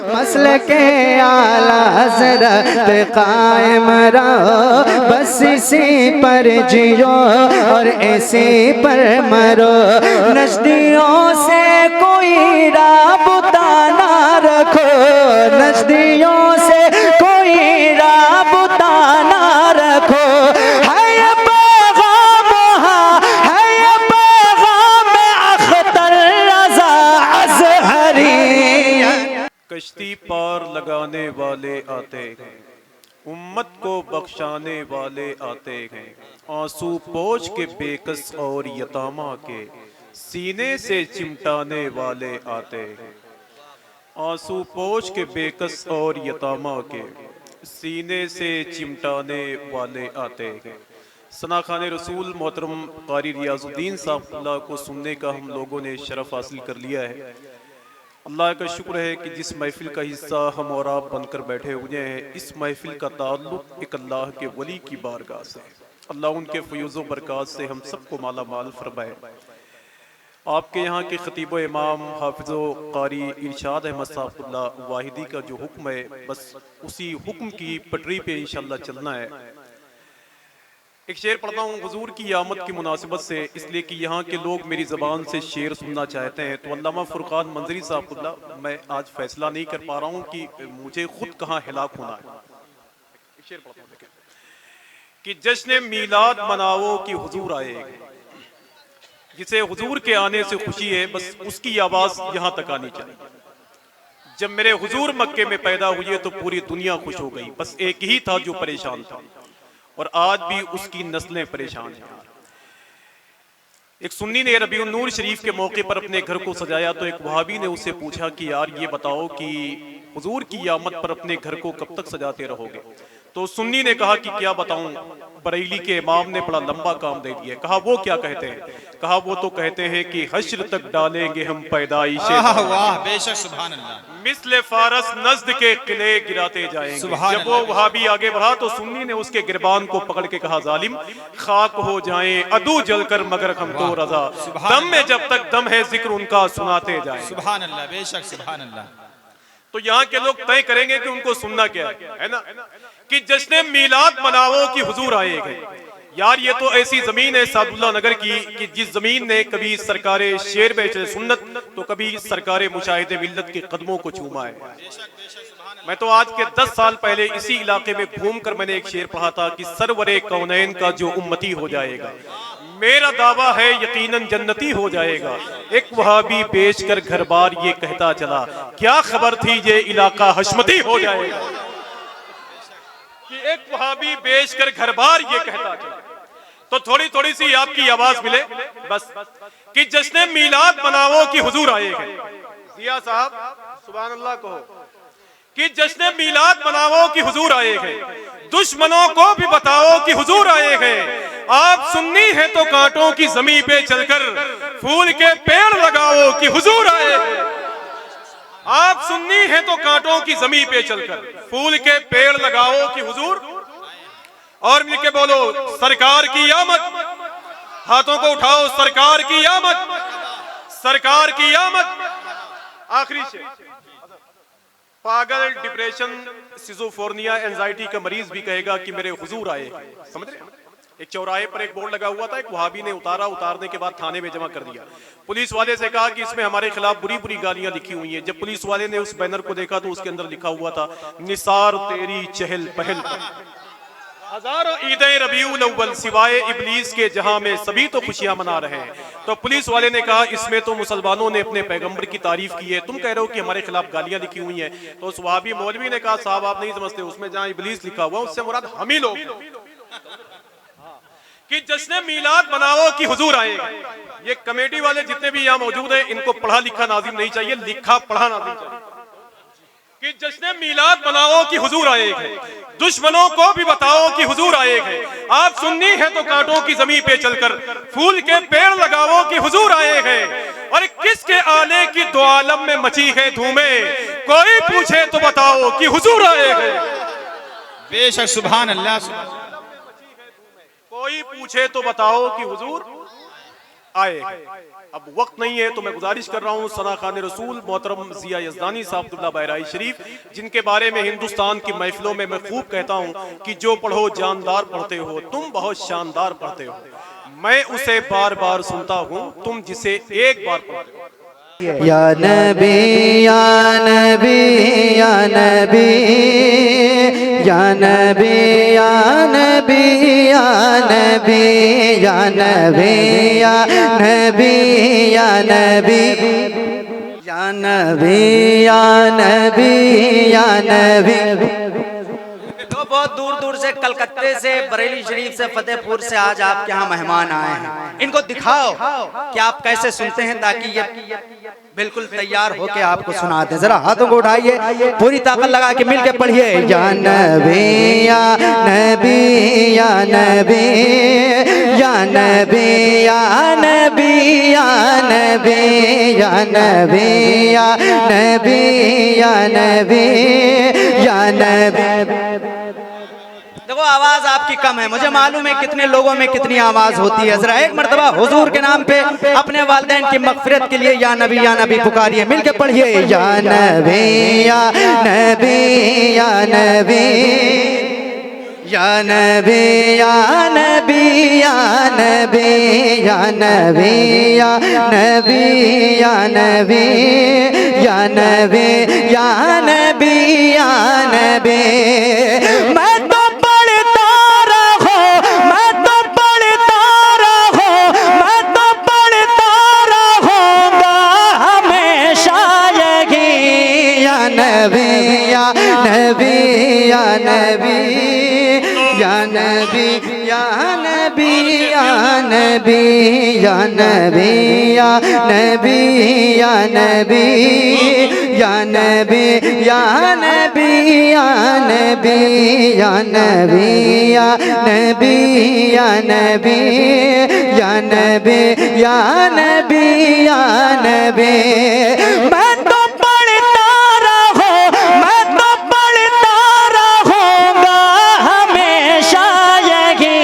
Muscle के आला हज़रत कायम रहो, बस इसी पर जियो और इसी पर मरो। नजदियों से कोई राबता ना रखो, नजदियों से कोई राबता ना रखो। कश्ती पार लगाने वाले आते हैं, उम्मत को बख्शाने वाले आते हैं। आंसू पोंछ के बेकस और यतामा के सीने से चिमटाने वाले आते हैं। आंसू पोंछ के बेकस और यतामा के सीने से चिमटाने वाले आते हैं। सना खान रसूल मोहतरम कारी रियाजुद्दीन साहब को सुनने का हम लोगों ने शरफ हासिल कर लिया है। अल्लाह का शुक्र है कि जिस महफिल का हिस्सा हम और आप बनकर बैठे हुए हैं, इस महफिल का ताल्लुक एक अल्लाह के वली की बारगाह से। अल्लाह उनके फयूज़ बरक़ात से हम सबको माला माल फरमाए। आपके यहाँ के खतीब इमाम हाफिज़ो कारी इरशाद अहमद साहब वाहिदी का जो हुक्म है, बस उसी हुक्म की पटरी पे इंशाअल्लाह चलना है। एक शेर पढ़ता हूँ हुजूर की आमद की मुनासिबत से, इसलिए कि यहाँ के लोग मेरी ज़बान से शेर सुनना चाहते हैं। तो अल्लामा फुरकान मंजरी साहब, मैं आज फैसला नहीं कर पा रहा हूँ कि मुझे खुद कहाँ हिलाक होना है। एक शेर पढ़ता हूँ कि जश्न मीलाद मनाओ कि हुजूर आएगा, जिसे हुजूर के आने से खुशी है, बस उसकी आवाज़ यहाँ तक आनी चाहिए। जब मेरे हुजूर मक्के में पैदा हुए तो पूरी दुनिया खुश हो गई, बस एक ही था जो परेशान था और आज भी उसकी नस्लें परेशान हैं। एक सुन्नी ने रबीउन नूर शरीफ के मौके पर अपने घर को सजाया तो एक वहाबी ने उससे पूछा कि यार ये बताओ कि हुजूर की आमद पर अपने घर को कब तक सजाते रहोगे। तो सुन्नी ने कहा कि क्या बताऊं, बरेली के इमाम ने बड़ा लंबा काम दे दिया। कहा वो क्या कहते हैं? कहा वो तो कहते हैं कि हश्र तक डालेंगे हम पैदाइशे, वाह बेशक सुभान अल्लाह, मिस्ले फारस नज़्द के किले गिराते जाएंगे। जब वो वहाबी आगे बढ़ा तो सुन्नी ने उसके गिरबान को पकड़ के कहा जालिम, खाक हो जाएं अदू जलकर मगर हम तो रजा, दम में जब तक दम है जिक्र उनका सुनाते जाएं। सुभान अल्लाह, बेशक सुभान अल्लाह। तो यहाँ के लोग तय करेंगे कि उनको सुनना क्या है ना, कि जश्न मीलाद मनाओ कि हुजूर आएंगे। यार ये तो ऐसी जमीन है सादुल्ला नगर की कि जिस जमीन ने कभी सरकारे शेर बेचरे सुन्नत तो कभी सरकारे मुशाहिदे मिल्लत के कदमों को चूमा है। मैं तो आज के 10 साल पहले इसी इलाके में घूमकर मैंने एक शेर पढ़ा था कि सरवरे कौनैन का जो उम्मती हो जाएगा, मेरा दावा है यकीनन जन्नती हो जाएगा। एक वहाबी बेचकर घर बार ये कहता चला, क्या खबर थी ये इलाका हशमती हो जाएगा। कि एक वहाबी बेचकर घर बार ये कहता चला, तो थोड़ी थोड़ी सी आपकी आवाज मिले बस, कि जश्न मीलाद मनाओ कि हुजूर आएगा। जिया साहब सुभान अल्लाह कहो कि जश्न मीलाद मनाओ कि हुजूर आएगा, दुश्मनों को भी बताओ कि हुजूर आएगा। आप सुन्नी हैं तो कांटों की जमीन पे चलकर फूल के पेड़ लगाओ कि हुजूर आएगा। आप सुन्नी हैं तो कांटों की जमीन पे चलकर फूल के पेड़ लगाओ कि हुजूर, और मिलके बोलो सरकार की आमद, हाथों को उठाओ सरकार की आमद, सरकार की आमद। आखिरी शेर, पागल, डिप्रेशन, सिजोफोर्निया, एंजाइटी का मरीज भी कहेगा कि मेरे हुजूर आए। समझ रहे? एक चौराहे पर एक बोर्ड लगा हुआ था, एक वहाबी ने उतारा, उतारने के बाद थाने में जमा कर दिया। पुलिस वाले से कहा कि इसमें हमारे खिलाफ बुरी बुरी गालियां लिखी हुई हैं। जब पुलिस वाले ने उस बैनर को देखा तो उसके अंदर लिखा हुआ था, निसार तेरी चहल पहल पर हजारों ईदें रबीउल अव्वल सिवाय इबलीस के जहां में सभी तो खुशियां मना रहे हैं। तो पुलिस वाले ने कहा इसमें तो मुसलमानों ने अपने पैगंबर की तारीफ की है, तुम कह रहे हो कि हमारे खिलाफ गालियां लिखी हुई हैं। तो उस वहाबी मौलवी ने कहा साहब आप नहीं समझते, उसमें जहां इबलीस लिखा हुआ उससे मुराद हम ही लोग कि जश्न मीलाद मनाओ कि हुजूर आएगा। ये कमेटी वाले जितने भी यहाँ मौजूद हैं इनको पढ़ा लिखा नाजिम नहीं चाहिए, लिखा पढ़ा नाजिम चाहिए। कि जश्न मीलाद मनाओ कि हुजूर आएगा, दुश्मनों को भी बताओ कि हुजूर आएगा। आप सुन्नी है तो कांटों की जमीन पे चलकर फूल के पेड़ लगाओ कि हुजूर आएगा। और किसके आने की दो आलम में मची है धूमें, कोई पूछे तो बताओ कि हुजूर आएगा। बेशक सुभान अल्लाह, कोई पूछे तो बताओ कि हुजूर आएगा। अब वक्त नहीं है तो मैं गुजारिश कर रहा हूँ सना खान रसूल मोहतरम जिया यज़दानी साहब बहराई शरीफ, जिनके बारे में हिंदुस्तान की महफिलों में मैं खूब कहता हूँ कि जो पढ़ो जानदार पढ़ते हो, तुम बहुत शानदार पढ़ते हो। मैं उसे बार बार सुनता हूँ, तुम जिसे एक बार पढ़ते हो। या नबी या नबी या नबी या नबी या नबी या नबी या नबी या नबी या नबी या नबी या नबी या नबी। तो बहुत दूर दूर से, कलकत्ते से, बरेली शरीफ से, फतेहपुर से आज आपके यहाँ मेहमान आए हैं। इनको दिखाओ कि आप कैसे सुनते हैं, ताकि ये बिल्कुल तैयार होके आपको सुनाते हैं। जरा हाथों को उठाइए, पूरी ताकत लगा के मिल के पढ़िए। या नबी या नबी या नबी या नबी या नबी या नबी या नबी या नबी या नबी या नबी। देखो आवाज आपकी कम है, मुझे मालूम है कितने लोगों में कितनी आवाज होती है। जरा एक मर्तबा हुजूर के नाम पे अपने वालिदैन की मगफिरत के लिए या नबी पुकारिए, मिलके पढ़िए। या नबी या नबी या नबी या नबी या नबी या नबी या नबी या नबी या नबी या नबी या नबी या नबी। मैं तो पढ़ता रहूं, मैं तो पढ़ता रहूं, मैं तो पढ़ता रहूंगा हमेशा यही। या नबी या नबी या नबी या नबी या नबी या नबी या नबी या नबी या नबी या नबी या नबी या नबी या नबी या नबी या नबी या नबी या नबी या नबी। मैं तो पढ़ता रहूं, मैं तो पढ़ता रहूंगा हमेशा यही।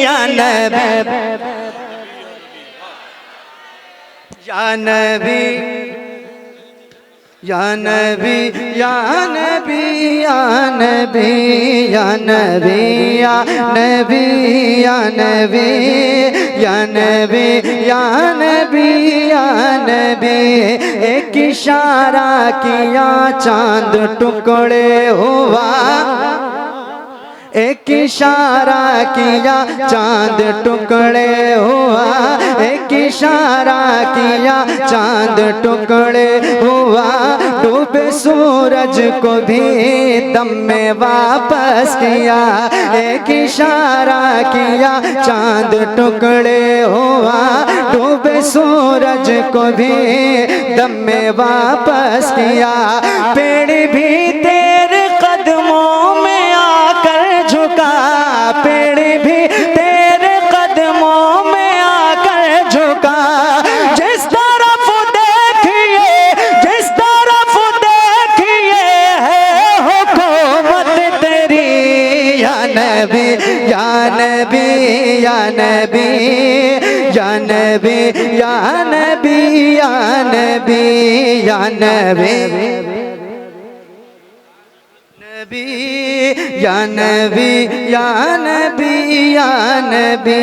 या नबी या नबी या नबी या नबी या नबी या नबी या नबी या नबी या नबी या नबी या नबी। एक इशारा किया चांद टुकड़े हुआ, एक इशारा किया चांद टुकड़े हुआ, एक इशारा किया चांद टुकड़े हुआ। डूबे सूरज को भी दम में वापस किया, एक इशारा किया चांद टुकड़े हुआ। डूबे सूरज को भी दम में वापस किया। पेड़ भी तेरे कदमों में आकर झुका, पेड़ भी तेरे कदमों में आकर झुका। जिस तरफ देखिए, जिस तरफ देखिए है हुकूमत तेरी। या नबी या नबी या नबी या नबी या नबी या नबी या नबी या नबी या नबी या नबी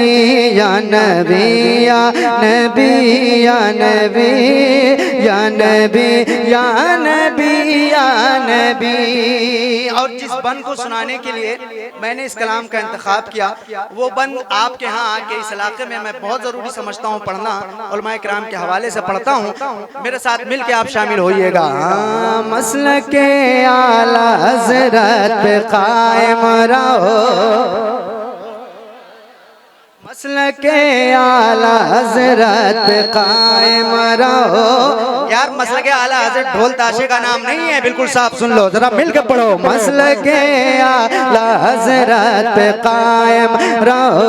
या नबी या नबी या नबी या नबी या नबी या नबी। और जिस बंद को सुनाने के लिए मैंने इस कलाम का इंतखाब किया, वो बंद आपके यहाँ आके इस इलाके में मैं बहुत ज़रूरी समझता हूँ पढ़ना, उलमाए किराम के हवाले से पढ़ता हूँ। मेरे साथ मिल के आप शामिल होइएगा। मसलक के आला हज़रत पे कायम रहो, मसलक के आला हज़रत पे कायम रहो। यार मसलक के आला हज़रत ढोल ताशे का नाम नहीं है, बिल्कुल साफ सुन लो, जरा मिल के पढ़ो। मसलक के आला हज़रत पे कायम रहो,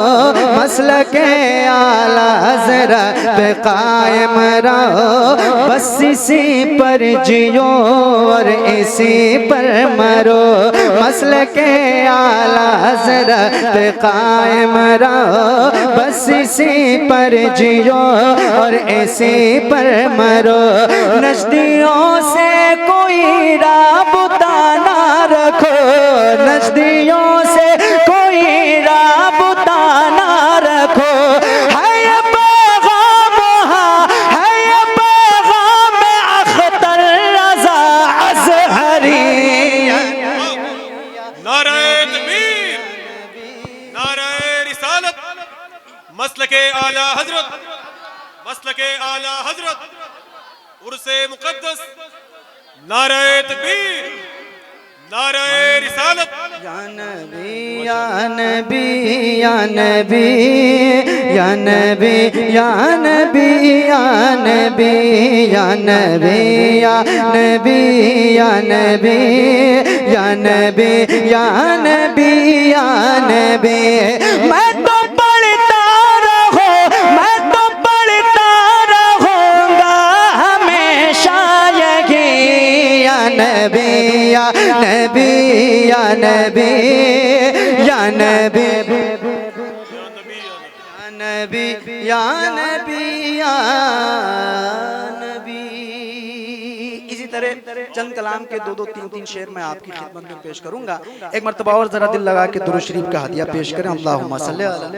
मसलक के आला हज़रत पे कायम रहो। बस इसी पर जियो और इसी पर मरो। मसलक के आला हज़रत पे कायम रहो, बस इसी पर जियो और इसी पर मरो। नजदियों से कोई राबता ना रखो, नजदियों से कोई राबता ना रखो। है ये पैगाम है ये पैगाम अख्तर रज़ा अज़हरी। नारे तकबीर, नारे रिसालत, मसलके आला हजरत, मसलके आला हजरत, उर्से मुक़द्दस, नारे तकबीर, नारे रिसालत। या नबी या नबी या नबी या नबी या नबी या नबी या नबी या नबी या नबी या नबी या नबी या नबी। मैं तो पढ़ता रहूं, मैं तो पढ़ता रहूंगा हमेशा यही। या नबी या नबी या नबी या नबी या नबी या नबी। इसी तरह चंद कलाम के दो तीन तीन शेर मैं आपकी खिदमत में पेश करूंगा। एक मरतबा और जरा दिल लगा के दुरूद शरीफ का हदिया पेश करें। अल्लाहुम्मा सल्ली अला